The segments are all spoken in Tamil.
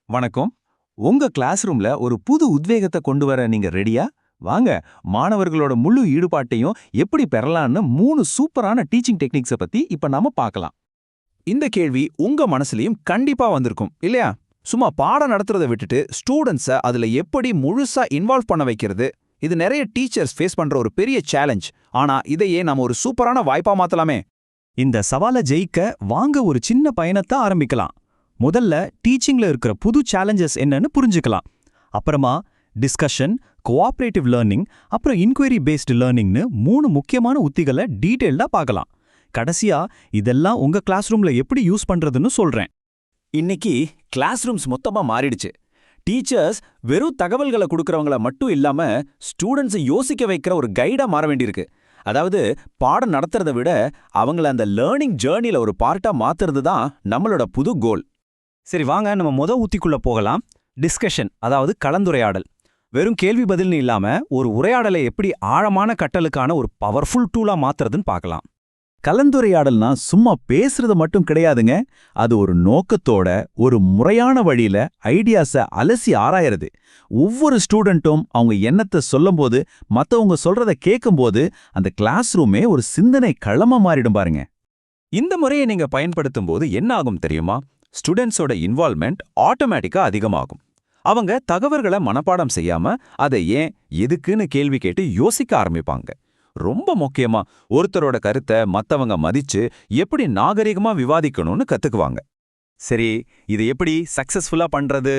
வணக்கம். உங்க கிளாஸ் ரூம்ல ஒரு புது உத்வேகத்தை கொண்டு வர நீங்க ரெடியா? வாங்க, மாணவர்களோட முழு ஈடுபாட்டையும் எப்படி பெறலாம்னு 3 சூப்பரான டீச்சிங் டெக்னிக்ஸ பத்தி இப்ப நாம பார்க்கலாம். இந்த கேள்வி உங்க மனசுலயும் கண்டிப்பா வந்திருக்கும் இல்லையா? சும்மா பாடம் நடத்துறதை விட்டுட்டு ஸ்டூடெண்ட்ஸை அதுல எப்படி முழுசா இன்வால்வ் பண்ண வைக்கிறது, இது நிறைய டீச்சர்ஸ் ஃபேஸ் பண்ற ஒரு பெரிய சேலஞ்ச். ஆனா இதையே நாம ஒரு சூப்பரான வாய்ப்பா மாத்தலாமே. இந்த சவாலை ஜெயிக்க வாங்க ஒரு சின்ன பயணத்தை ஆரம்பிக்கலாம். முதல்ல டீச்சிங்ல இருக்கிற புது சேலஞ்சஸ் என்னன்னு புரிஞ்சுக்கலாம். அப்புறமா டிஸ்கஷன், கோஆபரேட்டிவ் லேர்னிங், அப்புறம் இன்குவரி பேஸ்டு லேர்னிங்னு 3 முக்கியமான உத்திகளை டீட்டெயில்டா பார்க்கலாம். கடைசியா இதெல்லாம் உங்க கிளாஸ் ரூம்ல எப்படி யூஸ் பண்றதுன்னு சொல்றேன். இன்னைக்கு கிளாஸ் ரூம்ஸ் மொத்தமா மாறிடுச்சு. டீச்சர்ஸ் வெறும் தகவல்களை கொடுக்கறவங்கள மட்டும் இல்லாம ஸ்டூடெண்ட்ஸை யோசிக்க வைக்கிற ஒரு கைடா மாற வேண்டியிருக்கு. அதாவது பாடம் நடத்துறதை விட அவங்கள அந்த லேர்னிங் ஜேர்னில ஒரு பார்ட்டா மாத்துறது தான் நம்மளோட புது கோல். சரி, வாங்க நம்ம உத்திக்குள்ள போகலாம். டிஸ்கஷன், அதாவது கலந்துரையாடல். வெறும் கேள்வி பதில்னு இல்லாம ஒரு உரையாடலை எப்படி ஆழமான கட்டலுக்கான ஒரு பவர்ஃபுல் டூலா மாத்துறதுன்னு பார்க்கலாம். கலந்துரையாடல்னா சும்மா பேசுறது மட்டும் கிடையாதுங்க. அது ஒரு நோக்கத்தோட ஒரு முறையான வழியில ஐடியாஸை அலசி ஆராயறது. ஒவ்வொரு ஸ்டூடெண்ட்டும் அவங்க எண்ணத்தை சொல்லும்போது, மத்தவங்க சொல்றத கேட்கும்போது அந்த கிளாஸ் ரூமே ஒரு சிந்தனை களமா மாறிடும் பாருங்க. இந்த முறையை நீங்க பயன்படுத்தும் போது என்ன ஆகும் தெரியுமா? ஸ்டூடெண்ட்ஸோட இன்வால்வ்மெண்ட் ஆட்டோமேட்டிக்கா அதிகமாகும். அவங்க தகவல்களை மனப்பாடம் செய்யாம அதை ஏன் எதுக்குன்னு கேள்வி கேட்டு யோசிக்க ஆரம்பிப்பாங்க. ரொம்ப முக்கியமா ஒருத்தரோட கருத்தை மத்தவங்க மதிச்சு எப்படி நாகரிகமா விவாதிக்கணும்னு கத்துக்குவாங்க. சரி, இது எப்படி சக்சஸ்ஃபுல்லா பண்றது?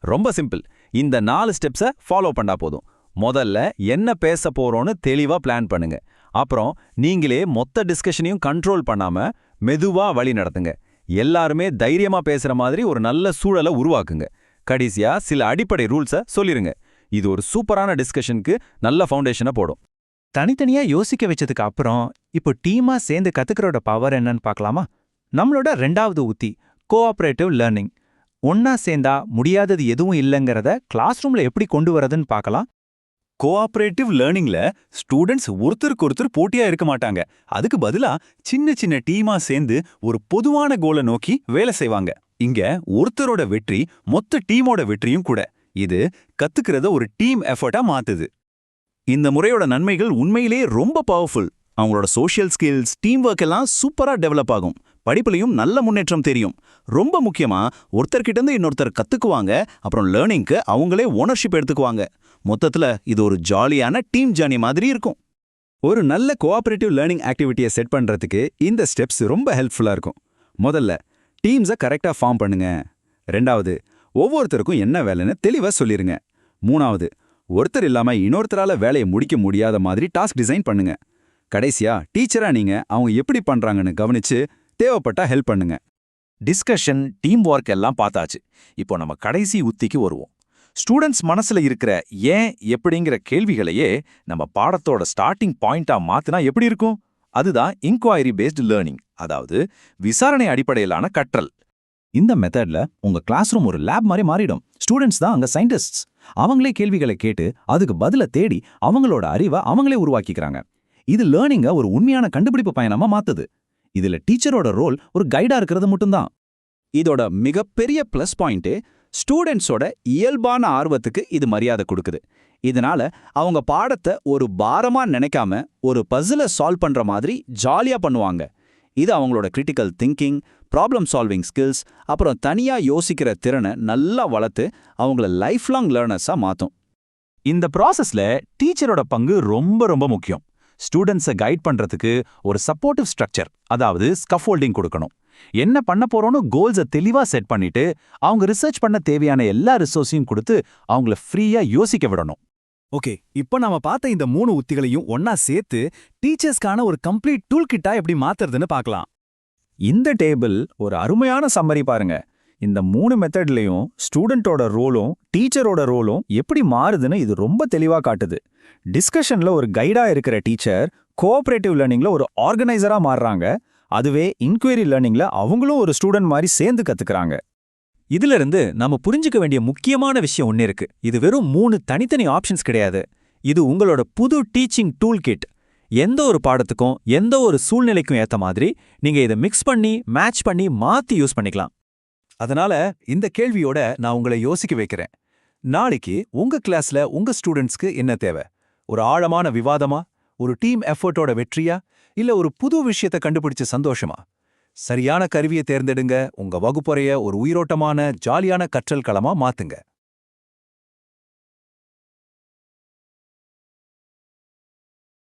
ரொம்ப சிம்பிள். இந்த 4 ஸ்டெப்ஸை ஃபாலோ பண்ணா போதும். முதல்ல என்ன பேச போறோம்னு தெளிவா பிளான் பண்ணுங்க. அப்புறம் நீங்களே மொத்த டிஸ்கஷனையும் கண்ட்ரோல் பண்ணாம மெதுவா வழி நடத்துங்க. எல்லாருமே தைரியமா பேசுற மாதிரி ஒரு நல்ல சூழலை உருவாக்குங்க. கடைசியா சில அடிப்படை ரூல்ஸை சொல்லிருங்க. இது ஒரு சூப்பரான டிஸ்கஷனுக்கு நல்ல ஃபவுண்டேஷனை போடும். தனித்தனியா யோசிக்க வச்சதுக்கு அப்புறம் இப்போ டீமா சேர்ந்து கத்துக்கிறோட பவர் என்னன்னு பார்க்கலாமா? நம்மளோட 2வது உத்தி கோஆபரேட்டிவ் லேர்னிங். ஒன்னா சேர்ந்தா முடியாதது எதுவும் இல்லைங்கிறத கிளாஸ் ரூம்ல எப்படி கொண்டு வரதுன்னு பார்க்கலாம். கோஆபரேட்டிவ் லேர்னிங்ல ஸ்டூடெண்ட்ஸ் ஒருத்தருக்கு ஒருத்தர் போட்டியா இருக்க மாட்டாங்க. அதுக்கு பதிலா சின்ன சின்ன டீமா சேர்ந்து ஒரு பொதுவான கோலை நோக்கி வேலை செய்வாங்க. இங்க ஒருத்தரோட வெற்றி மொத்த டீமோட வெற்றியும் கூட. இது கத்துக்கிறத ஒரு டீம் எஃபர்ட்டா மாத்துது. இந்த முறையோட நன்மைகள் உண்மையிலேயே ரொம்ப பவர்ஃபுல். அவங்களோட சோஷியல் ஸ்கில்ஸ், டீம் ஒர்க் எல்லாம் சூப்பரா டெவலப் ஆகும். படிப்புலையும் நல்ல முன்னேற்றம் தெரியும். ரொம்ப முக்கியமா ஒருத்தர்கிட்ட இருந்து இன்னொருத்தர் கத்துக்குவாங்க. அப்புறம் லேர்னிங்க்கு அவங்களே ஓனர்ஷிப் எடுத்துக்குவாங்க. மொத்தத்துல இது ஒரு ஜாலியான டீம் ஜர்னி மாதிரி இருக்கும். ஒரு நல்ல கோஆபரேட்டிவ் லேர்னிங் ஆக்டிவிட்டியை செட் பண்றதுக்கு இந்த ஸ்டெப்ஸ் ரொம்ப ஹெல்ப்ஃபுல்லா இருக்கும். முதல்ல டீம்ஸை கரெக்டா ஃபார்ம் பண்ணுங்க. 2வது, ஒவ்வொருத்தருக்கும் என்ன வேலைன்னு தெளிவா சொல்லிருங்க. 3வது, ஒருத்தர் இல்லாம இன்னொருத்தரால வேலையை முடிக்க முடியாத மாதிரி டாஸ்க் டிசைன் பண்ணுங்க. கடைசியா டீச்சரா நீங்க அவங்க எப்படி பண்றாங்கன்னு கவனிச்சு தேவைப்பட்டா ஹெல்ப் பண்ணுங்க. டிஸ்கஷன், டீம் ஒர்க் எல்லாம் பார்த்தாச்சு. இப்போ நம்ம கடைசி உத்திக்கு வருவோம். ஸ்டூடெண்ட்ஸ் மனசுல இருக்கிற ஏன் எப்படிங்கிற கேள்விகளையே நம்ம பாடத்தோட ஸ்டார்டிங் பாயிண்டா மாத்தினா எப்படி இருக்கும்? அதுதான் இன்குவைரி பேஸ்டு லேர்னிங், அதாவது விசாரணை அடிப்படையிலான கற்றல். இந்த மெத்தட்ல உங்க கிளாஸ் ரூம் ஒரு லேப் மாதிரி மாறிடும். ஸ்டூடெண்ட்ஸ் தான் அங்க சயின்டிஸ்ட்ஸ். அவங்களே கேள்விகளை கேட்டு அதுக்கு பதில தேடி அவங்களோட அறிவை அவங்களே உருவாக்கிக்கிறாங்க. இது லேர்னிங்க ஒரு உண்மையான கண்டுபிடிப்பு பயணமா மாத்துது. இதுல டீச்சரோட ரோல் ஒரு கைடா இருக்கிறது மட்டும்தான். இதோட மிகப்பெரிய பிளஸ் பாயிண்டே ஸ்டூடெண்ட்ஸோட இயல்பான ஆர்வத்துக்கு இது மரியாதை கொடுக்குது. இதனால அவங்க பாடத்தை ஒரு பாரமா நினைக்காம ஒரு பசிலை சால்வ் பண்ற மாதிரி ஜாலியா பண்ணுவாங்க. இது அவங்களோட critical thinking, problem solving skills, அப்புறம் தனியா யோசிக்கிற திறனை நல்லா வளர்த்து அவங்கள லைஃப் லாங் லேர்னர்ஸா மாத்தும். இந்த ப்ராசஸ்ல டீச்சரோட பங்கு ரொம்ப ரொம்ப முக்கியம். ஸ்டூடெண்ட்ஸை கைட் பண்றதுக்கு ஒரு சப்போர்ட்டிவ் ஸ்ட்ரக்சர், அதாவது ஸ்கஃபோல்டிங் கொடுக்கணும். என்ன பண்ண போறோன்னு கோல்ஸை தெளிவா செட் பண்ணிட்டு அவங்க ரிசர்ச் பண்ண தேவையான எல்லா ரிசோர்ஸையும் கொடுத்து அவங்கள ஃப்ரீயா யோசிக்க விடணும். ஓகே, இப்போ நாம பார்த்த இந்த 3 உத்திகளையும் ஒன்னா சேர்த்து டீச்சர்ஸ்க்கான ஒரு கம்ப்ளீட் டூல் கிட்டா எப்படி மாத்துறதுன்னு பார்க்கலாம். இந்த டேபிள் ஒரு அருமையான சம்மரி பாருங்க. இந்த 3 மெத்தட்லயும் ஸ்டூடெண்டோட ரோலும் டீச்சரோட ரோலும் எப்படி மாறுதுன்னு இது ரொம்ப தெளிவா காட்டுது. டிஸ்கஷன்ல ஒரு கைடா இருக்கிற டீச்சர் கோஆபரேட்டிவ் லேர்னிங்ல ஒரு ஆர்கனைசரா மாறுறாங்க. அதுவே இன்குவரி லேர்னிங்ல அவங்களும் ஒரு ஸ்டூடெண்ட் மாதிரி சேர்ந்து கத்துக்கிறாங்க. இதுல இருந்து நாம புரிஞ்சுக்க வேண்டிய முக்கியமான விஷயம் ஒன்னு இருக்கு. இது வெறும் 3 தனித்தனி ஆப்ஷன்ஸ் கிடையாது. இது உங்களோட புது டீச்சிங் டூல் கிட். எந்த ஒரு பாடத்துக்கும் எந்த ஒரு சூழ்நிலைக்கும் ஏத்த மாதிரி நீங்க இதை மிக்ஸ் பண்ணி மேட்ச் பண்ணி மாத்தி யூஸ் பண்ணிக்கலாம். அதனால இந்த கேள்வியோட நான் உங்களை யோசிக்க வைக்கிறேன். நாளைக்கு உங்க கிளாஸ்ல உங்க ஸ்டூடெண்ட்ஸ்க்கு என்ன தேவை? ஒரு ஆழமான விவாதமா, ஒரு டீம் எஃபர்ட்டோட வெற்றியா, இல்ல ஒரு புது விஷயத்தை கண்டுபிடிச்ச சந்தோஷமா? சரியான கருவியை தேர்ந்தெடுங்க, உங்க வகுப்பறைய ஒரு உயிரோட்டமான ஜாலியான கற்றல் களமா மாத்துங்க.